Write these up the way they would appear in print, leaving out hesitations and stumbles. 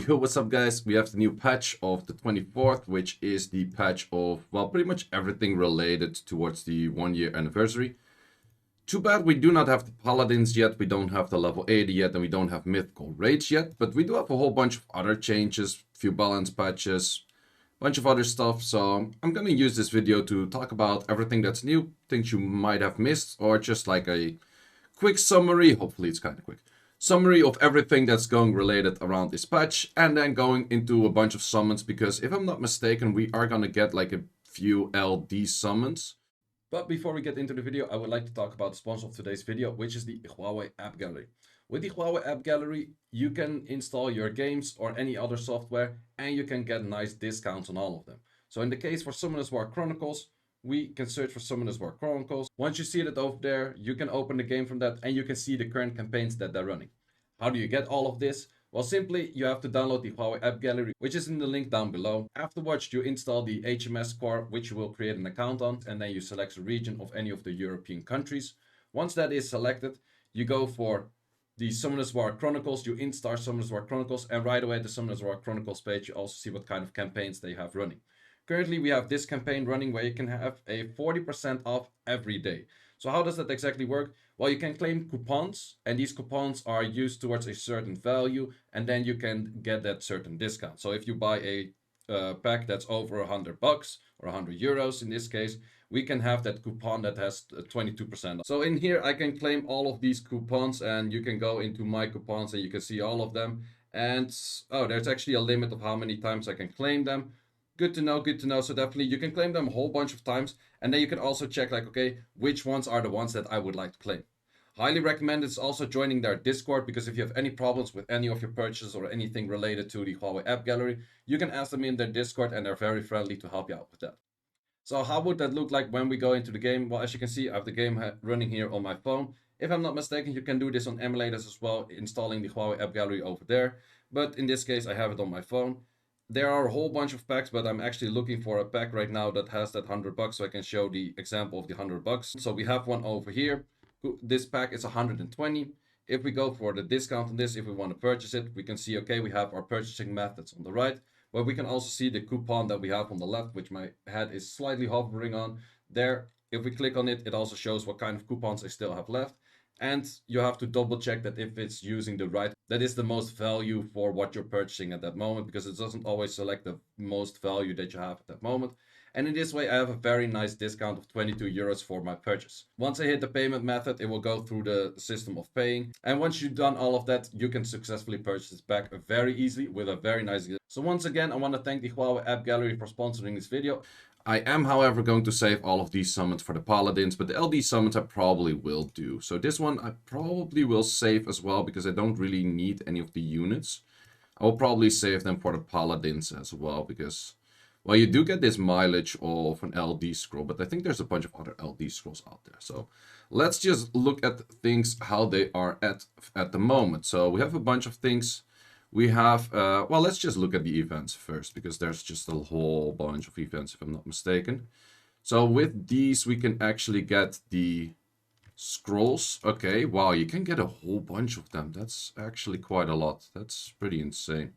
Yo, what's up guys? We have the new patch of the 24th, which is the patch of, well, pretty much everything related towards the 1 year anniversary. Too bad we do not have the paladins yet, we don't have the level 80 yet, and we don't have mythical raids yet, but we do have a whole bunch of other changes, few balance patches, bunch of other stuff. So I'm gonna use this video to talk about everything that's new, things you might have missed, or just like a quick summary. Hopefully it's kind of quick summary of everything that's going related around this patch, and then going into a bunch of summons, because if I'm not mistaken, we are gonna get like a few LD summons. But before we get into the video, I would like to talk about the sponsor of today's video, which is the Huawei AppGallery. With the Huawei AppGallery, you can install your games or any other software, and you can get nice discounts on all of them. So in the case for Summoners War Chronicles, we can search for Summoners War Chronicles. Once you see it over there, you can open the game from that, and you can see the current campaigns that they're running. How do you get all of this? Well, simply, you have to download the Huawei AppGallery, which is in the link down below. Afterwards, you install the HMS core, which you will create an account on, and then you select a region of any of the European countries. Once that is selected, you go for the Summoners War Chronicles, you install Summoners War Chronicles, and right away at the Summoners War Chronicles page, you also see what kind of campaigns they have running. Currently, we have this campaign running where you can have a 40% off every day. So how does that exactly work? Well, you can claim coupons, and these coupons are used towards a certain value, and then you can get that certain discount. So if you buy a pack that's over $100 or €100 in this case, we can have that coupon that has 22% off. So in here, I can claim all of these coupons, and you can go into my coupons and you can see all of them. And oh, there's actually a limit of how many times I can claim them. Good to know, good to know. So definitely you can claim them a whole bunch of times, and then you can also check like, okay, which ones are the ones that I would like to claim. Highly recommend it's also joining their Discord, because if you have any problems with any of your purchases or anything related to the Huawei AppGallery, you can ask them in their Discord, and they're very friendly to help you out with that. So how would that look like when we go into the game? Well, as you can see, I have the game running here on my phone. If I'm not mistaken, you can do this on emulators as well, installing the Huawei AppGallery over there. But in this case, I have it on my phone. There are a whole bunch of packs, but I'm actually looking for a pack right now that has that $100, so I can show the example of the $100. So we have one over here. This pack is 120. If we go for the discount on this, if we want to purchase it, we can see, okay, we have our purchasing methods on the right, but we can also see the coupon that we have on the left, which my head is slightly hovering on there. If we click on it, it also shows what kind of coupons I still have left. And you have to double check that if it's using the right, that is the most value for what you're purchasing at that moment, because it doesn't always select the most value that you have at that moment. And in this way, I have a very nice discount of €22 for my purchase. Once I hit the payment method, it will go through the system of paying. And once you've done all of that, you can successfully purchase this back very easily with a very nice gift. So once again, I want to thank the Huawei AppGallery for sponsoring this video. I am, however, going to save all of these summons for the paladins, but the LD summons I probably will do. So this one I probably will save as well, because I don't really need any of the units. I will probably save them for the paladins as well, because, well, you do get this mileage of an LD scroll, but I think there's a bunch of other LD scrolls out there. So let's just look at things how they are at the moment. So we have a bunch of things. We have, well, let's just look at the events first, because there's just a whole bunch of events, if I'm not mistaken. So with these, we can actually get the scrolls. Okay, wow, you can get a whole bunch of them. That's actually quite a lot. That's pretty insane.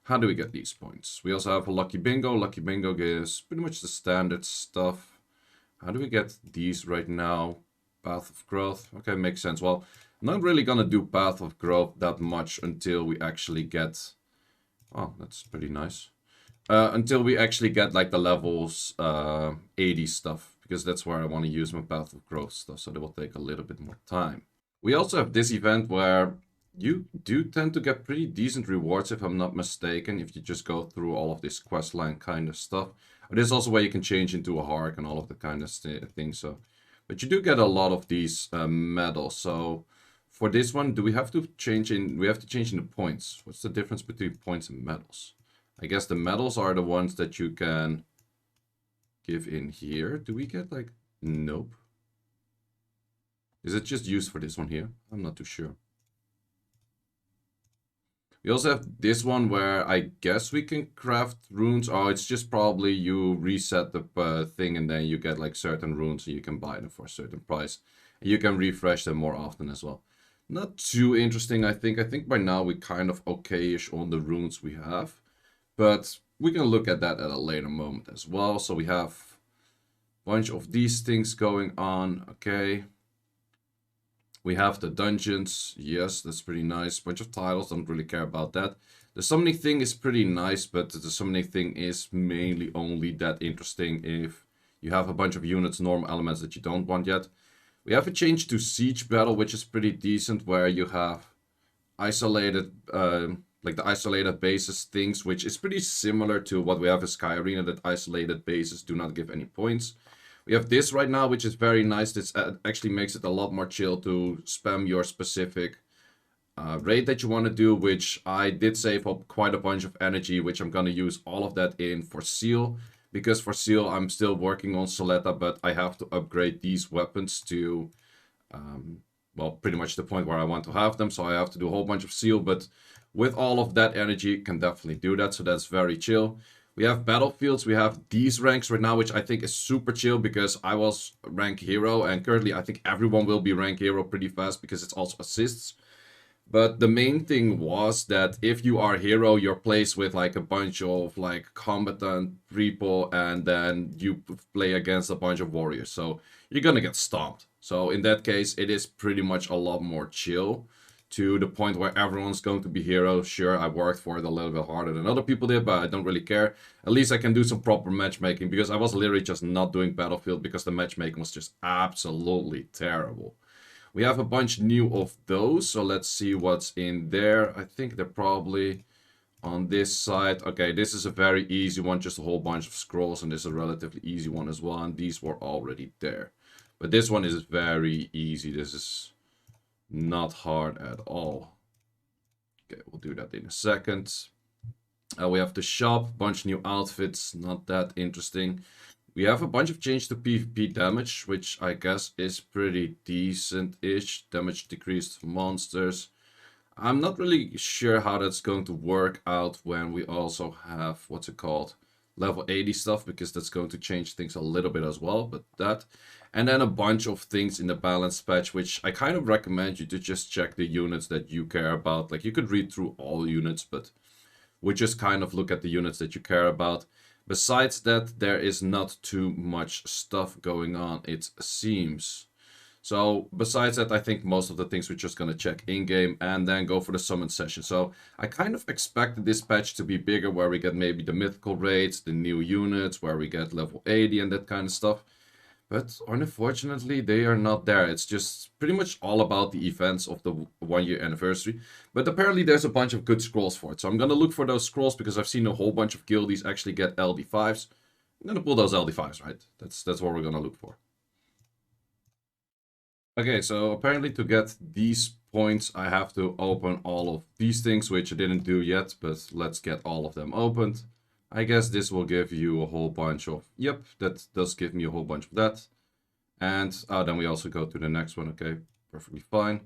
How do we get these points? We also have a Lucky Bingo. Lucky Bingo gives pretty much the standard stuff. How do we get these right now? Path of Growth. Okay, makes sense. Well, I'm not really gonna do Path of Growth that much until we actually get... Oh, that's pretty nice. Until we actually get like the levels 80 stuff, because that's where I want to use my Path of Growth stuff, so that will take a little bit more time. We also have this event where you do tend to get pretty decent rewards, if I'm not mistaken, if you just go through all of this questline kind of stuff. There's also where you can change into a Hark and all of the kind of things. So, but you do get a lot of these medals. So for this one, do we have to change in? We have to change in the points. What's the difference between points and medals? I guess the medals are the ones that you can give in here. Do we get like, nope. Is it just used for this one here? I'm not too sure. We also have this one where I guess we can craft runes. Oh, it's just probably you reset the thing, and then you get like certain runes, and you can buy them for a certain price. And you can refresh them more often as well. Not too interesting, I think. I think by now we kind of okay-ish on the runes we have. But we can look at that at a later moment as well. So we have a bunch of these things going on. Okay. We have the dungeons. Yes, that's pretty nice. Bunch of titles. Don't really care about that. The summoning thing is pretty nice, but the summoning thing is mainly only that interesting if you have a bunch of units, normal elements that you don't want yet. We have a change to Siege Battle, which is pretty decent, where you have isolated, like the isolated bases things, which is pretty similar to what we have in Sky Arena, that isolated bases do not give any points. We have this right now, which is very nice. This actually makes it a lot more chill to spam your specific raid that you want to do, which I did save up quite a bunch of energy, which I'm going to use all of that in for Seal. Because for Seal, I'm still working on Soletta, but I have to upgrade these weapons to, well, pretty much the point where I want to have them. So I have to do a whole bunch of Seal, but with all of that energy, can definitely do that. So that's very chill. We have battlefields. We have these ranks right now, which I think is super chill because I was rank hero. And currently, I think everyone will be rank hero pretty fast because it's also assists. But the main thing was that if you are hero, you're placed with like a bunch of like combatant people, and then you play against a bunch of warriors. So you're gonna get stomped. So in that case, it is pretty much a lot more chill to the point where everyone's going to be hero. Sure, I worked for it a little bit harder than other people did, but I don't really care. At least I can do some proper matchmaking because I was literally just not doing Battlefield because the matchmaking was just absolutely terrible. We have a bunch new of those, so let's see what's in there. I think they're probably on this side. Okay, this is a very easy one, just a whole bunch of scrolls, and this is a relatively easy one as well, and these were already there. But this one is very easy. This is not hard at all. Okay, we'll do that in a second. We have the shop, bunch new outfits, not that interesting. We have a bunch of change to PvP damage, which I guess is pretty decent-ish. Damage decreased for monsters. I'm not really sure how that's going to work out when we also have, what's it called, level 80 stuff, because that's going to change things a little bit as well, but that. And then a bunch of things in the balance patch, which I kind of recommend you to just check the units that you care about. Like, you could read through all units, but we just kind of look at the units that you care about. Besides that, there is not too much stuff going on, it seems. So, besides that, I think most of the things we're just going to check in-game and then go for the summon session. So, I kind of expected this patch to be bigger, where we get maybe the mythical raids, the new units, where we get level 80 and that kind of stuff. But unfortunately, they are not there. It's just pretty much all about the events of the 1-year anniversary. But apparently there's a bunch of good scrolls for it. So I'm going to look for those scrolls because I've seen a whole bunch of guildies actually get LD5's. I'm going to pull those LD5's, right? That's what we're going to look for. Okay, so apparently to get these points, I have to open all of these things, which I didn't do yet. But let's get all of them opened. I guess this will give you a whole bunch of... Yep, that does give me a whole bunch of that. And then we also go to the next one. Okay, perfectly fine.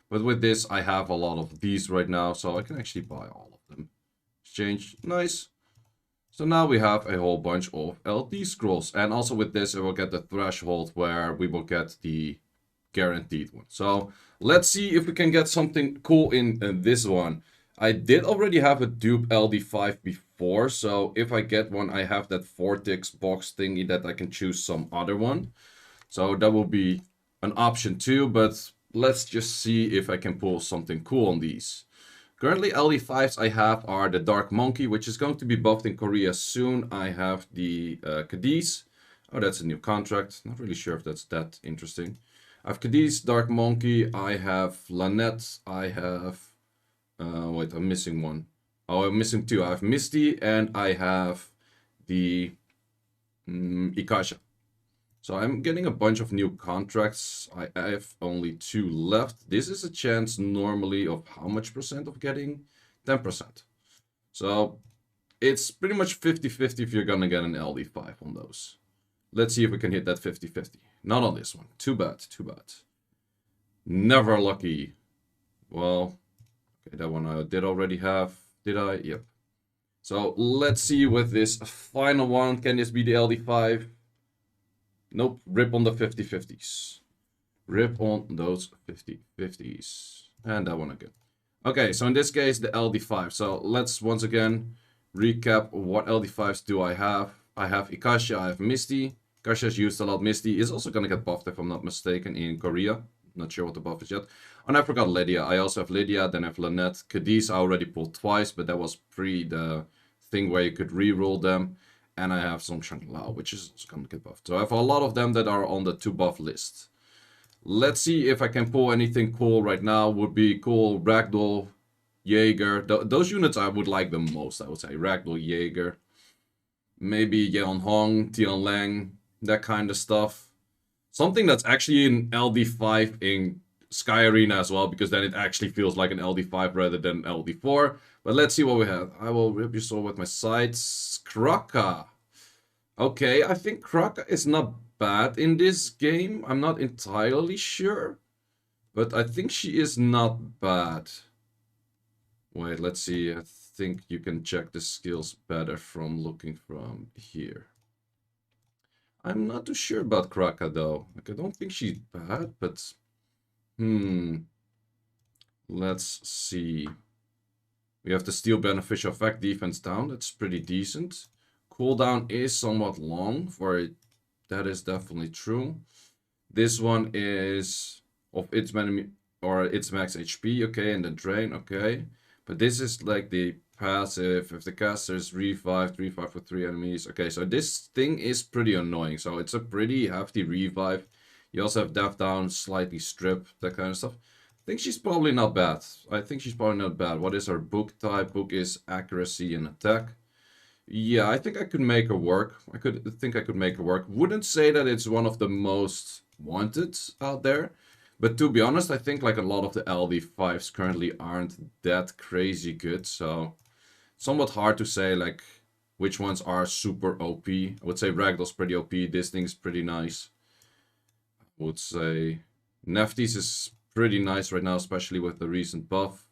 But with this, I have a lot of these right now, so I can actually buy all of them. Exchange, nice. So now we have a whole bunch of LD scrolls. And also with this, I will get the threshold where we will get the guaranteed one. So let's see if we can get something cool in this one. I did already have a dupe LD5 before, so if I get one, I have that vortex box thingy that I can choose some other one. So that will be an option too, but let's just see if I can pull something cool on these. Currently, LD5's I have are the Dark Monkey, which is going to be buffed in Korea soon. I have the Cadiz. Oh, that's a new contract. Not really sure if that's that interesting. I have Cadiz, Dark Monkey, I have Lanette, I have... wait, I'm missing one. Oh, I'm missing two. I have Misty and I have the Ikasha. So I'm getting a bunch of new contracts. I have only 2 left. This is a chance normally of how much percent of getting? 10%. So it's pretty much 50-50 if you're gonna get an LD5 on those. Let's see if we can hit that 50-50. Not on this one. Too bad, too bad. Never lucky. Well... Okay, that one I did already have. Did I? Yep. So let's see with this final one. Can this be the LD5? Nope. Rip on the 50-50s. Rip on those 50-50s. And that one again. Okay, so in this case, the LD5. So let's once again recap what LD5s do I have. I have Ikashi, I have Misty. Ikashi's used a lot. Misty is also gonna get buffed if I'm not mistaken in Korea. Not sure what the buff is yet. And I forgot Lydia. I also have Lydia, then I have Lynette. Cadiz I already pulled twice, but that was pre the thing where you could reroll them. And I have some Shang-Lao, which is gonna get buffed. So I have a lot of them that are on the 2 buff list. Let's see if I can pull anything cool right now. Would be cool. Ragdoll, Jaeger. Those units I would like the most, I would say. Ragdoll, Jaeger. Maybe Yeon Hong, Tian Lang, that kind of stuff. Something that's actually in LD5 in Sky Arena as well, because then it actually feels like an LD5 rather than LD4. But let's see what we have. I will rip your soul with my sights. Kraka. Okay, I think Kraka is not bad in this game. I'm not entirely sure. But I think she is not bad. Wait, let's see. I think you can check the skills better from looking from here. I'm not too sure about Kraka though. Like, I don't think she's bad, but... Let's see. We have the steal beneficial effect, defense down. That's pretty decent. Cooldown is somewhat long for it. That is definitely true. This one is of its max HP, okay, and the drain, okay. But this is like the passive. If the caster is revive for 3 enemies. Okay, so this thing is pretty annoying. So it's a pretty hefty revive. You also have death down, slightly strip, that kind of stuff. I think she's probably not bad. What is her book type? Book is accuracy and attack. Yeah, I think I could make her work. I could make her work. Wouldn't say that it's one of the most wanted out there. But to be honest, I think like a lot of the LD5s currently aren't that crazy good. So somewhat hard to say like which ones are super OP. I would say Ragdoll's pretty OP. This thing's pretty nice. I would say Neftis is pretty nice right now, especially with the recent buff.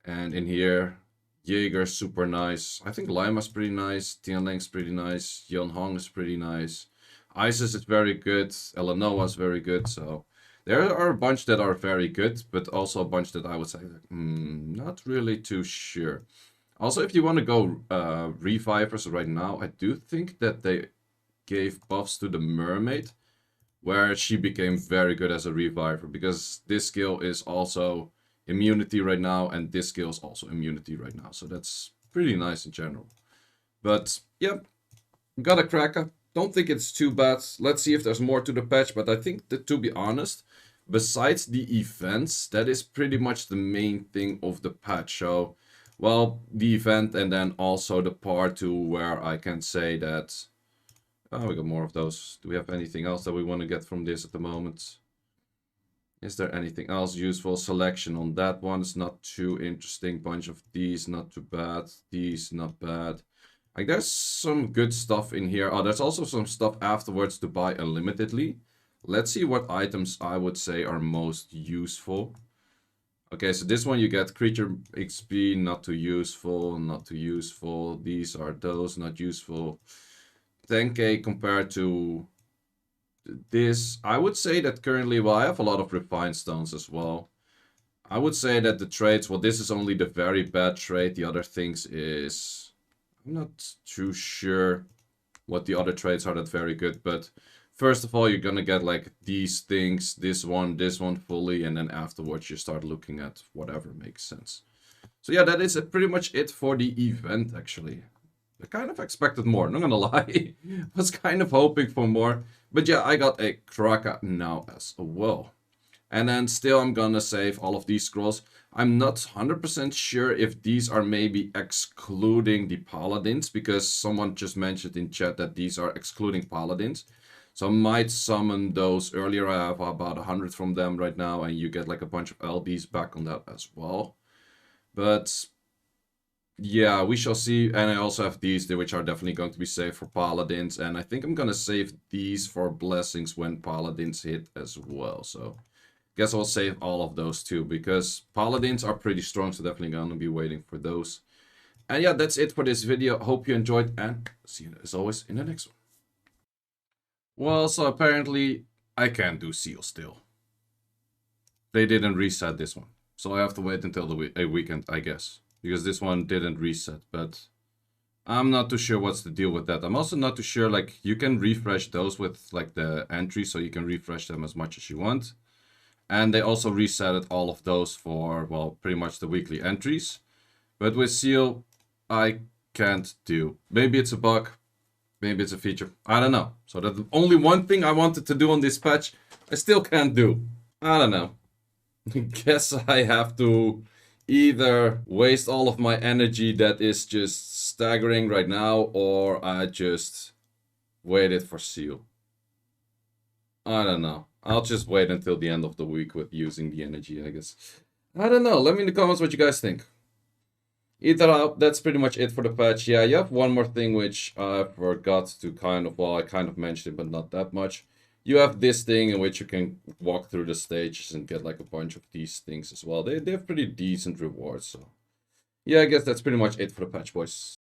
And in here, Jaeger's super nice. I think Lima's pretty nice. Tianlang's pretty nice. Yeon Hong is pretty nice. Isis is very good. Elenoa's very good. So there are a bunch that are very good, but also a bunch that I would say, not really too sure. Also, if you want to go revivers right now, I do think that they gave buffs to the Mermaid, where she became very good as a reviver, because this skill is also immunity right now, and this skill is also immunity right now. So that's pretty nice in general. But yeah, got a Kraka. Don't think it's too bad. Let's see if there's more to the patch, but I think that, to be honest, besides the events, that is pretty much the main thing of the patch. So, well, the event and then also the part 2 where I can say that... Oh, we got more of those. Do we have anything else that we want to get from this at the moment? Is there anything else useful? Selection on that one is not too interesting. Bunch of these, not too bad. These, not bad. Like, there's some good stuff in here. Oh, there's also some stuff afterwards to buy unlimitedly. Let's see what items I would say are most useful. Okay, so this one you get creature XP, not too useful, not too useful. These are those, not useful. 10k compared to this. I would say that currently, well, I have a lot of refined stones as well. I would say that the trades, well, this is only the very bad trade. The other things is... I'm not too sure what the other trades are that very good, but first of all, you're gonna get like these things, this one fully, and then afterwards you start looking at whatever makes sense. So yeah, that is pretty much it for the event, actually. I kind of expected more, not gonna lie. Was kind of hoping for more. But yeah, I got a Kraka now as well. And then still I'm gonna save all of these scrolls. I'm not 100% sure if these are maybe excluding the Paladins, because someone just mentioned in chat that these are excluding Paladins. So I might summon those earlier. I have about 100 from them right now, and you get like a bunch of LBs back on that as well. But... yeah, we shall see. And I also have these, which are definitely going to be saved for Paladins. And I think I'm going to save these for Blessings when Paladins hit as well. So, guess I'll save all of those too, because Paladins are pretty strong. So, definitely going to be waiting for those. And yeah, that's it for this video. Hope you enjoyed, and see you as always in the next one. Well, so apparently I can't do Seal still. they didn't reset this one. So I have to wait until a weekend, I guess. Because this one didn't reset, but I'm not too sure what's the deal with that. I'm also not too sure, like, you can refresh those with, like, the entries, so you can refresh them as much as you want. And they also resetted all of those for, well, pretty much the weekly entries. But with Seal, I can't do. Maybe it's a bug, maybe it's a feature. I don't know. So that's only one thing I wanted to do on this patch, I still can't do. I don't know. Guess I have to either waste all of my energy that is just staggering right now, or I just waited for Seal. I don't know. I'll just wait until the end of the week with using the energy, I guess. I don't know. Let me in the comments what you guys think. Either out, that's pretty much it for the patch. Yeah, you have one more thing which I forgot to kind of, well, I kind of mentioned it, but not that much. You have this thing in which you can walk through the stages and get like a bunch of these things as well. They have pretty decent rewards, so. Yeah, I guess that's pretty much it for the patch, boys.